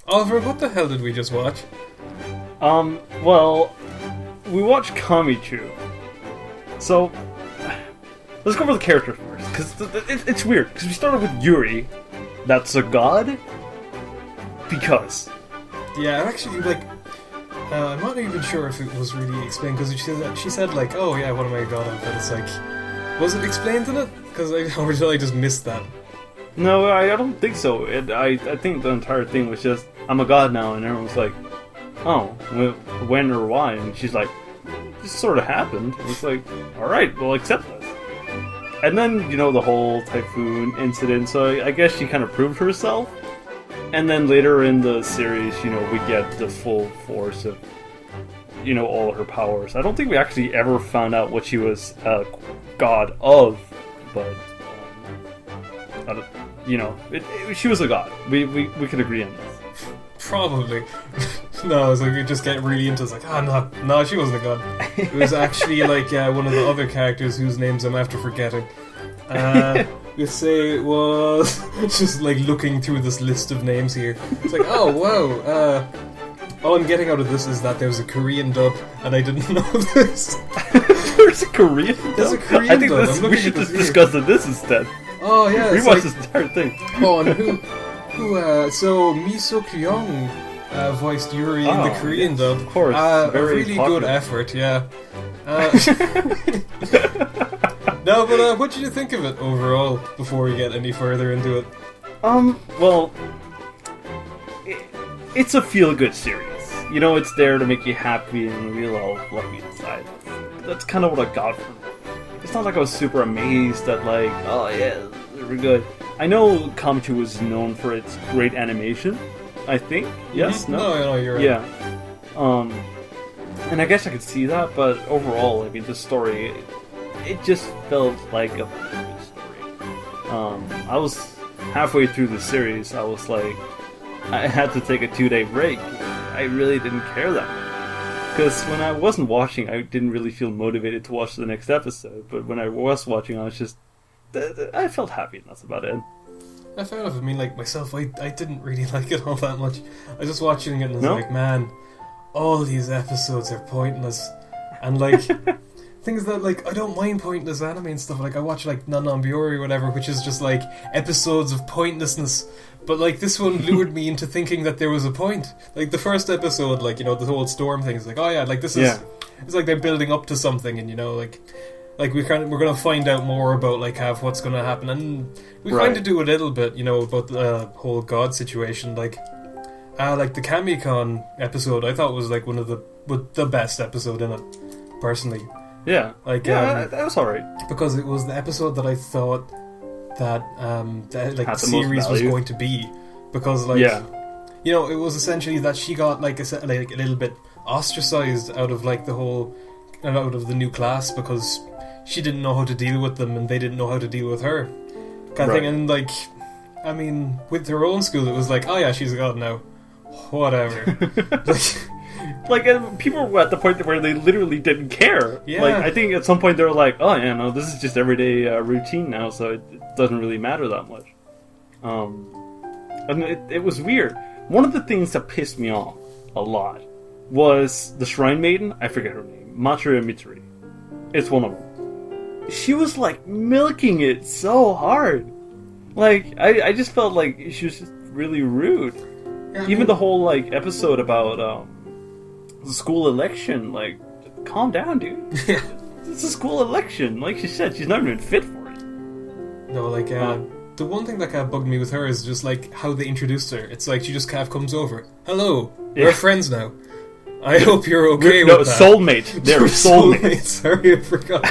Oliver, what the hell did we just watch? Well, we watched Kamichu. So, let's go over the characters first, because it's weird, because we started with Yuri, that's a god, because. Yeah, actually, like, I'm not even sure if it was really explained, because she said, like, oh yeah, what am I a god of? But it's like, was it explained in it? Because I just missed that. No, I don't think so. I think the entire thing was just, I'm a god now, and everyone's like, oh, when or why? And she's like, this sort of happened. And it's like, alright, we'll accept this. And then, the whole typhoon incident, so I guess she kind of proved herself. And then later in the series, we get the full force of, all her powers. I don't think we actually ever found out what she was a god of, but, she was a god. We could agree on this. Probably. No, it's like we just get really into it. It's like, no, she wasn't a god. It was actually like one of the other characters whose names I'm after forgetting. You say it was just like looking through this list of names here. It's like, oh wow. All I'm getting out of this is that there's a Korean dub, and I didn't know this. There's a Korean dub? There's a Korean dub. I think we should just discuss this instead. Oh yeah, rewatch this entire thing. Oh, and so Mi Suk-young voiced Yuri in the Korean dub. Of course, very really popular. Good effort, yeah. No, but what did you think of it overall? Before we get any further into it, well, it's a feel-good series. It's there to make you happy and real all lucky inside. That's kind of what I got from it. It's not like I was super amazed at like, oh yeah, they're good. I know Kamichu was known for its great animation, I think. Yes? Mm-hmm. No, you're right. Yeah. And I guess I could see that, but overall, I mean, the story, it just felt like a good story. I was halfway through the series, I was like, I had to take a 2-day break. I really didn't care that much. Because when I wasn't watching, I didn't really feel motivated to watch the next episode. But when I was watching, I was just... I felt happy, and that's about it. I found it. I mean, like, myself, I didn't really like it all that much. I was just watching it and I was like, man, all these episodes are pointless. And, like, things that, like, I don't mind pointless anime and stuff. Like, I watch, like, Nanonbyori or whatever, which is just, like, episodes of pointlessness. But, like, this one lured me into thinking that there was a point. Like, the first episode, like, the whole storm thing is like, oh yeah, like, this is... Yeah. It's like they're building up to something, and, like we're gonna find out more about, like, what's gonna happen. And we kind of do a little bit, about the whole God situation. Like the Kamikon episode, I thought was, like, one of the best episode in it, personally. Yeah. Like, that was alright. Because it was the episode that I thought that the series was going to be, because like it was essentially that she got like a little bit ostracized out of like out of the new class because she didn't know how to deal with them and they didn't know how to deal with her kind of thing. And like, I mean, with her own school it was like, oh yeah, she's a god now, whatever. Like, people were at the point where they literally didn't care. Yeah. Like, I think at some point they were like, oh yeah, no, this is just everyday routine now, so it doesn't really matter that much. And it was weird. One of the things that pissed me off a lot was the Shrine Maiden, I forget her name, Matsuri Mitsuri. It's one of them. She was, like, milking it so hard. Like, I just felt like she was just really rude. Yeah, even the whole, like, episode about, the school election, like, calm down, dude. Yeah. It's a school election. Like she said, she's not even fit for it. No, like, the one thing that kind of bugged me with her is just, like, how they introduced her. It's like, she just kind of comes over. Hello, we're friends now. I hope you're okay with that. Soulmate. They're soulmates. Sorry, I forgot.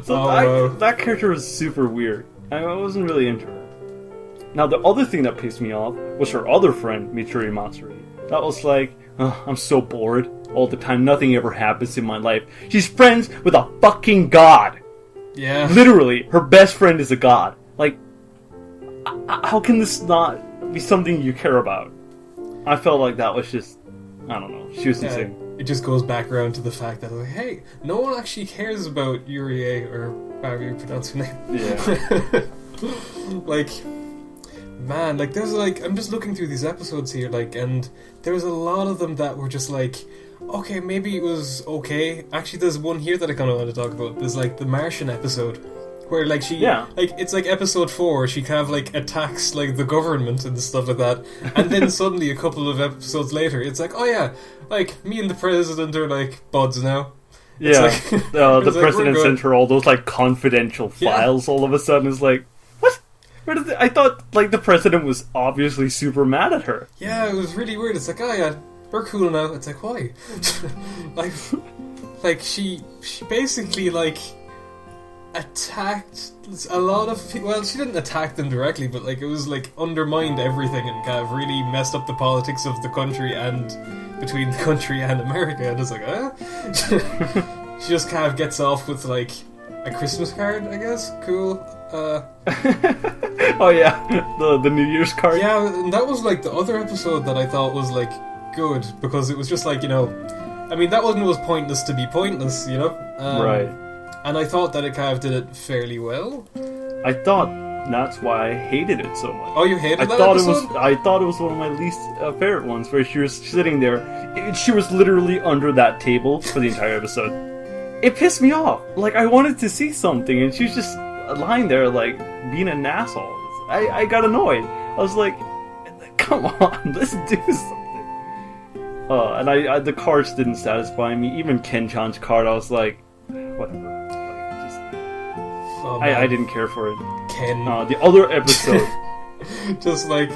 So that character was super weird. I wasn't really into her. Now, the other thing that pissed me off was her other friend, Mitsuri Matsuri. That was like, I'm so bored all the time. Nothing ever happens in my life. She's friends with a fucking god. Yeah. Literally, her best friend is a god. Like, how can this not be something you care about? I felt like that was just, I don't know. She was insane. It just goes back around to the fact that, like, hey, no one actually cares about Yurie, or however you pronounce her name. Yeah. Like, Man, like, there's like, I'm just looking through these episodes here, like, and there's a lot of them that were just like, okay, maybe it was okay. Actually, there's one here that I kind of want to talk about. There's like the Martian episode, where like like, it's like episode 4, she kind of like attacks like the government and stuff like that, and then suddenly a couple of episodes later, it's like, oh yeah, like, me and the president are like buds now. Yeah, like, the president sent her all those like confidential files. All of a sudden, is like, what? Where did I thought like the president was obviously super mad at her. Yeah, it was really weird. It's like, oh yeah, we're cool now. It's like, why? like she basically like attacked a lot of people. Well, she didn't attack them directly, but like it was like undermined everything and kind of really messed up the politics of the country and between the country and America. And it's like, she just kind of gets off with like a Christmas card, I guess. Cool. Oh yeah, the New Year's card. Yeah, and that was like the other episode that I thought was like good, because it was just like, you know, I mean, that one was pointless to be pointless, you know. Right. And I thought that it kind of did it fairly well. I thought that's why I hated it so much. Oh, you hated that episode? I thought it was one of my least favorite ones, where she was sitting there. She was literally under that table for the entire episode. It pissed me off. Like, I wanted to see something, and she was just lying there, like, being an asshole. I got annoyed. I was like, come on, let's do something. And I the cards didn't satisfy me. Even Ken-chan's card, I was like, whatever. I didn't care for it. Ken. The other episode. Just like,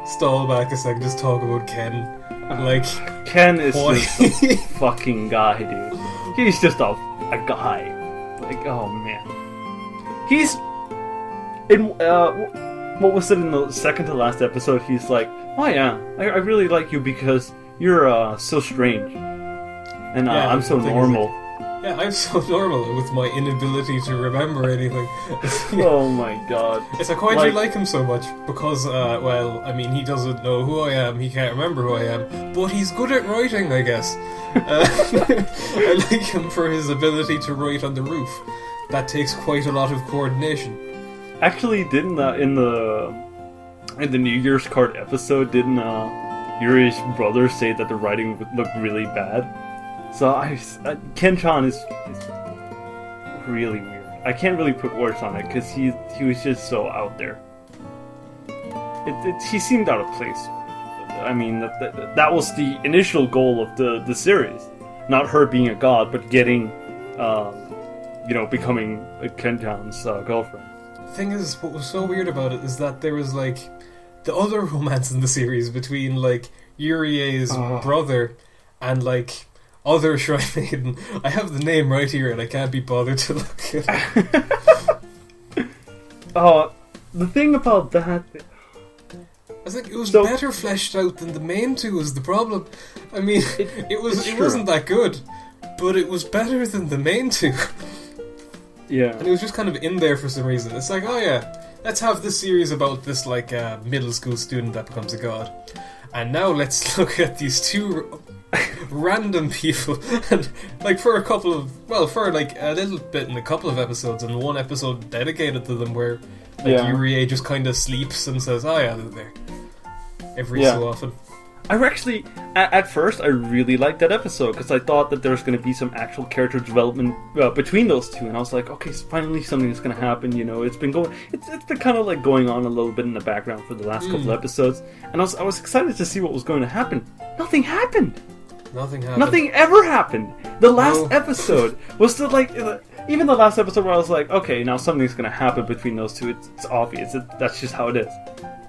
stall back a second, just talk about Ken. Like, Ken is just a fucking guy, dude. He's just a guy. Like, oh man. He's in what was it in the second to last episode? He's like, oh yeah, I really like you because you're so strange, and I'm so normal. Yeah, I'm so normal with my inability to remember anything. Oh my god. It's like, why do you like him so much? Because, well, I mean, he doesn't know who I am, he can't remember who I am, but he's good at writing, I guess. I like him for his ability to write on the roof. That takes quite a lot of coordination. Actually, didn't in the New Year's card episode, didn't Yuri's brother say that the writing would look really bad? So Ken-chan is really weird. I can't really put words on it because he was just so out there. He seemed out of place. I mean, that was the initial goal of the series, not her being a god, but getting, becoming Ken-chan's girlfriend. The thing is, what was so weird about it is that there was like the other romance in the series between like Yurie's brother and like other shrine maiden. I have the name right here and I can't be bothered to look at it. The thing about that, I think it was better fleshed out than the main two is the problem. I mean, it wasn't that good, but it was better than the main two. Yeah. And it was just kind of in there for some reason. It's like, oh yeah, let's have this series about this like middle school student that becomes a god. And now let's look at these two random people, and like for a little bit in a couple of episodes, and one episode dedicated to them where Yurie just kind of sleeps and says, oh yeah, they're there every so often. I actually, at first, I really liked that episode because I thought that there was going to be some actual character development between those two, and I was like, okay, so finally something's going to happen. You know, it's been kind of like going on a little bit in the background for the last couple of episodes, and I was excited to see what was going to happen. Nothing happened. Nothing ever happened. The last episode was still like, even the last episode where I was like, okay, now something's going to happen between those two. It's obvious. That's just how it is.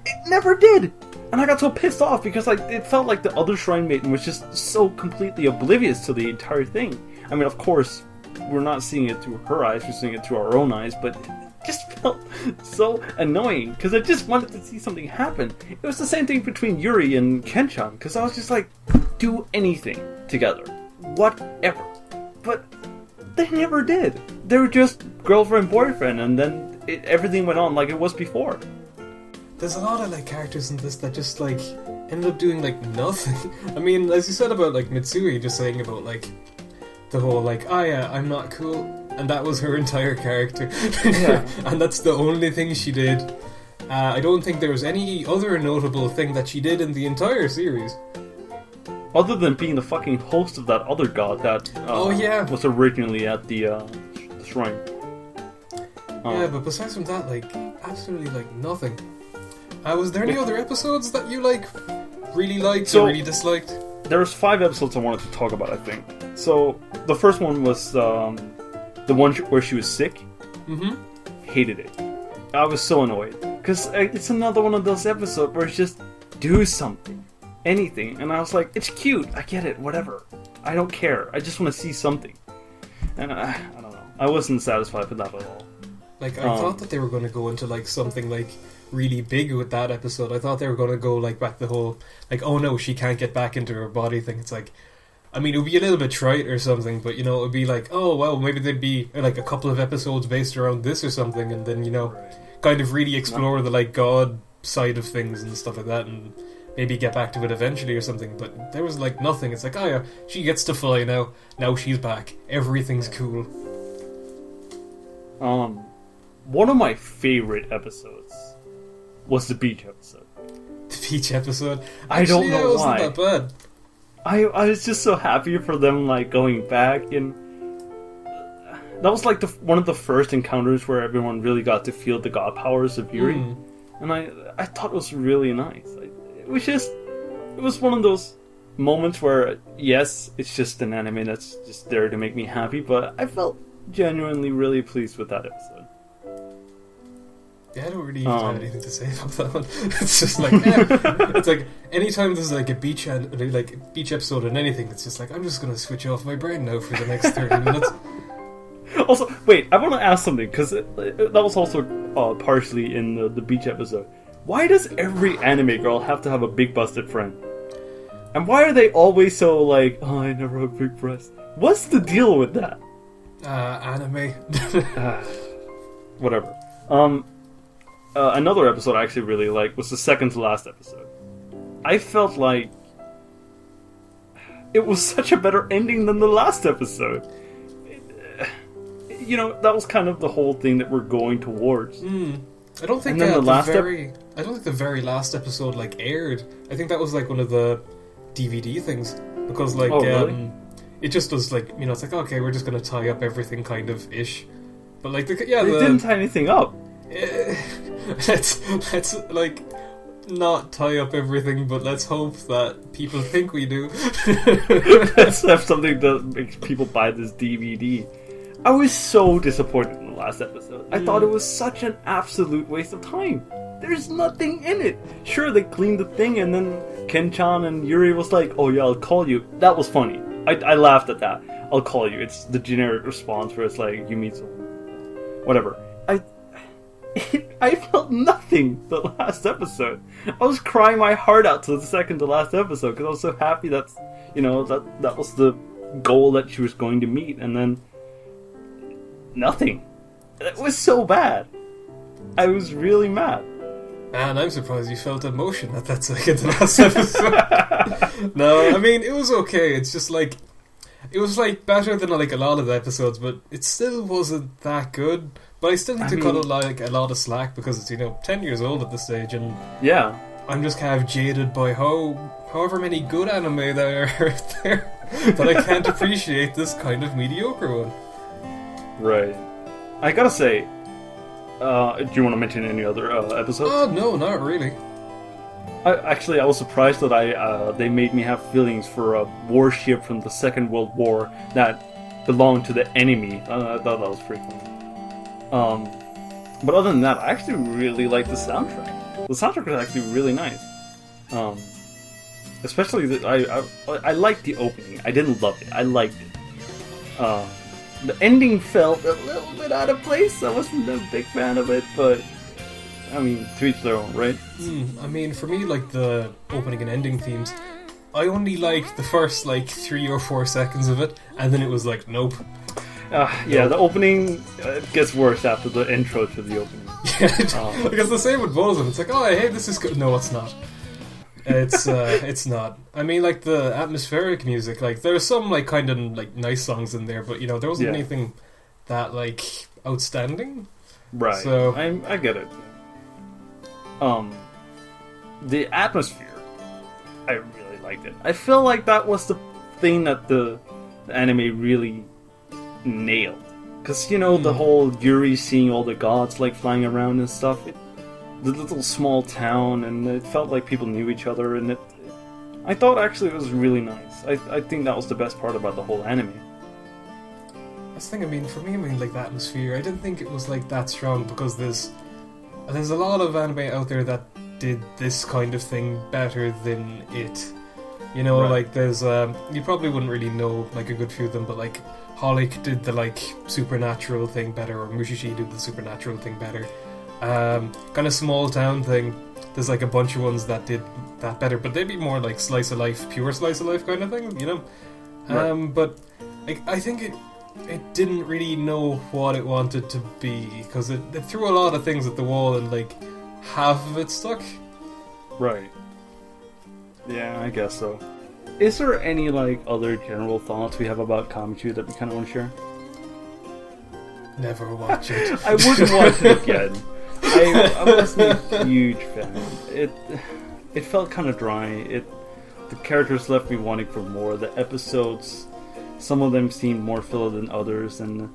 It never did. And I got so pissed off because it felt like the other Shrine Maiden was just so completely oblivious to the entire thing. I mean, of course, we're not seeing it through her eyes, we're seeing it through our own eyes, but it just felt so annoying because I just wanted to see something happen. It was the same thing between Yuri and Ken-chan because I was just like, do anything together. Whatever. But they never did. They were just girlfriend-boyfriend, and then everything went on like it was before. There's a lot of like characters in this that just like ended up doing like nothing. I mean, as you said about like Mitsui just saying about like the whole like, oh yeah, I'm not cool, and that was her entire character. Yeah. And that's the only thing she did. I don't think there was any other notable thing that she did in the entire series. Other than being the fucking host of that other god that was originally at the shrine. Yeah, but besides from that, like, absolutely, like, nothing. Was there any other episodes that you, like, really liked or really disliked? There was 5 episodes I wanted to talk about, I think. So, the first one was the one where she was sick. Mm-hmm. Hated it. I was so annoyed. Because it's another one of those episodes where it's just, do something. Anything. And I was like, it's cute. I get it. Whatever. I don't care. I just want to see something. And I don't know. I wasn't satisfied with that at all. Like, I thought that they were going to go into, like, something, like, really big with that episode. I thought they were going to go, like, back the whole, like, oh no, she can't get back into her body thing. It's like, I mean, it would be a little bit trite or something, but, you know, it would be like, oh, well, maybe there'd be, like, a couple of episodes based around this or something, and then, you know, kind of really explore the, like, God side of things and stuff like that, and maybe get back to it eventually or something. But there was, like, nothing. It's like, oh yeah, she gets to fly now. Now she's back. Everything's cool. One of my favorite episodes was the beach episode. The beach episode? Actually, I don't know why. It wasn't that bad. I was just so happy for them, like, going back, and that was like one of the first encounters where everyone really got to feel the god powers of Yuri, and I thought it was really nice. It was one of those moments where, yes, it's just an anime that's just there to make me happy, but I felt genuinely really pleased with that episode. Yeah, I don't really even have anything to say about that one. It's just like, it's like anytime there's like a beach episode and anything, it's just like, I'm just gonna switch off my brain now for the next 30 minutes. Also, wait, I want to ask something, because that was also partially in the beach episode. Why does every anime girl have to have a big busted friend? And why are they always so like, oh, I never have big breasts? What's the deal with that? Anime. Whatever. Another episode I actually really liked was the second to last episode. I felt like it was such a better ending than the last episode. You know, that was kind of the whole thing that we're going towards. I don't think I don't think the very last episode like aired. I think that was like one of the DVD things, because like really? It just does, like, you know, it's like, okay, we're just gonna tie up everything kind of ish, but like they didn't tie anything up. Let's like not tie up everything, but let's hope that people think we do. Let's have something that makes people buy this DVD. I was so disappointed in the last episode. I thought it was such an absolute waste of time. There's nothing in it. Sure, they cleaned the thing, and then Ken-chan and Yuri was like, oh yeah, I'll call you. That was funny. I laughed at that. I'll call you. It's the generic response where it's like, you meet someone. Whatever. I felt nothing the last episode. I was crying my heart out to the second to last episode because I was so happy that was the goal that she was going to meet, and then nothing. It was so bad. I was really mad. Man, I'm surprised you felt emotion at that second to last episode. No, I mean, it was okay. It's just like, it was like better than like a lot of the episodes, but it still wasn't that good. But I still need to cut it like a lot of slack because it's, you know, 10 years old at this stage, and yeah, I'm just kind of jaded by however many good anime there are out there that I can't appreciate this kind of mediocre one. Right. I gotta say, do you want to mention any other episodes? No, not really. I was surprised that they made me have feelings for a warship from the Second World War that belonged to the enemy. I thought that was pretty funny. But other than that, I actually really like the soundtrack. The soundtrack is actually really nice. Especially I liked the opening. I didn't love it. I liked it. The ending felt a little bit out of place. I wasn't a big fan of it, but I mean, to each their own, right? I mean, for me, like the opening and ending themes, I only liked the first like 3 or 4 seconds of it, and then it was like, nope. Yeah, the opening gets worse after the intro to the opening. Yeah, because the same with both of them. It's like, oh, hey, this is good. No, it's not. It's not. I mean, like the atmospheric music, like there's some like kind of like nice songs in there, but you know there wasn't anything that like outstanding. Right. So I get it. Um, the atmosphere, I really liked it. I feel like that was the thing that the anime really nailed. Because, the whole Yuri seeing all the gods, like, flying around and stuff, the little small town, and it felt like people knew each other, and I thought actually it was really nice. I think that was the best part about the whole anime. That's the thing, for me, like, the atmosphere, I didn't think it was, like, that strong, because there's a lot of anime out there that did this kind of thing better than it. Right. Like, there's, you probably wouldn't really know, like, a good few of them, but, like, Holic did the, like, supernatural thing better, or Mushishi did the supernatural thing better. Kind of small town thing, there's, like, a bunch of ones that did that better, but they'd be more, like, slice of life, pure slice of life kind of thing, Right. But, like, I think it didn't really know what it wanted to be, because it threw a lot of things at the wall, and, like, half of it stuck. Right. Yeah, I guess so. Is there any, like, other general thoughts we have about Kamichu that we kind of want to share? Never watch it. I wouldn't watch it again. I wasn't a huge fan. It felt kind of dry. The characters left me wanting for more. The episodes, some of them seemed more filler than others, and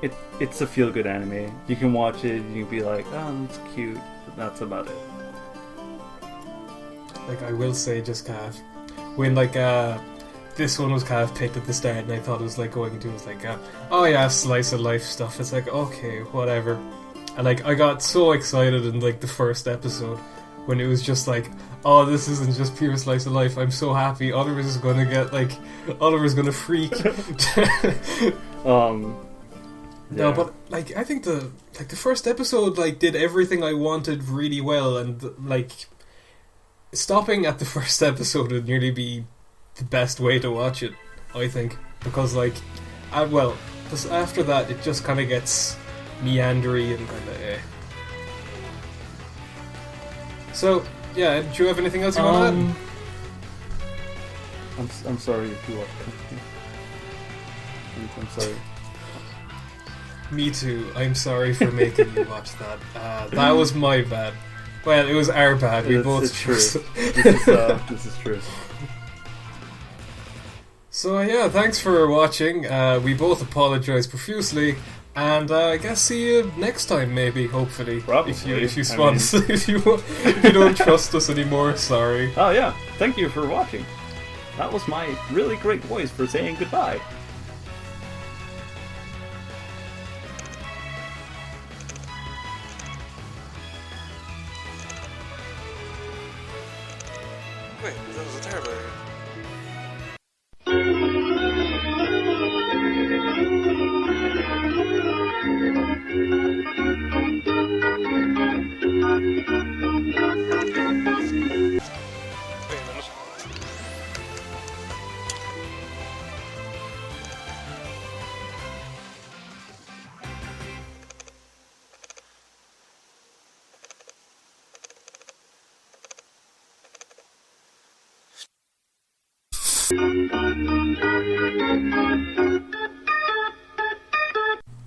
it's a feel good anime. You can watch it, you can be like, oh, that's cute, but that's about it. Like, I will say, just kind of, when, like, this one was kind of picked at the start, and I thought it was, like, going into, it was like, oh yeah, slice of life stuff. It's like, okay, whatever. And, like, I got so excited in, like, the first episode, when it was just like, oh, this isn't just pure slice of life. I'm so happy. Oliver's gonna freak. Yeah. No, but, like, I think the first episode, like, did everything I wanted really well, and, like, stopping at the first episode would nearly be the best way to watch it, I think, because, like, just after that it just kind of gets meandery and kind of So, yeah, do you have anything else you want to add? I'm sorry if you watch I'm sorry. Me too. I'm sorry for making you watch that. That was my bad. Well, it was our bad. We both. It's true. This is true. So yeah, thanks for watching. We both apologise profusely, and I guess see you next time, maybe, hopefully. Probably. If you if you don't trust us anymore, sorry. Oh yeah, thank you for watching. That was my really great voice for saying goodbye. Wait, that was a terrible idea. Wait a minute.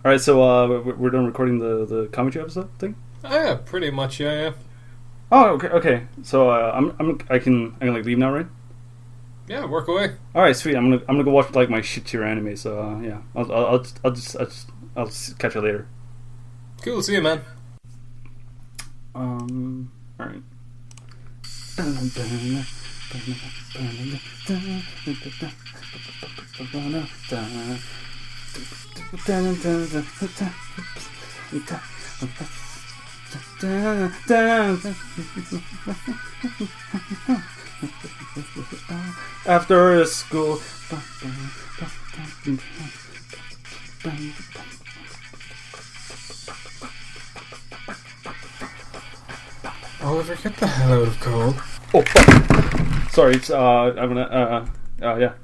Alright, so we're done recording the Kamichu episode thing? Oh, yeah, pretty much, yeah. Oh, okay. So I can like leave now, right? Yeah, work away. All right, sweet. I'm gonna go watch like my shit tier anime. So yeah, I'll catch you later. Cool, see you, man. All right. After school. Oliver, get the hell out of Cole. Oh, fuck. Sorry, it's I'm gonna yeah.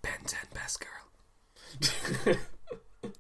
Ben 10 best girl.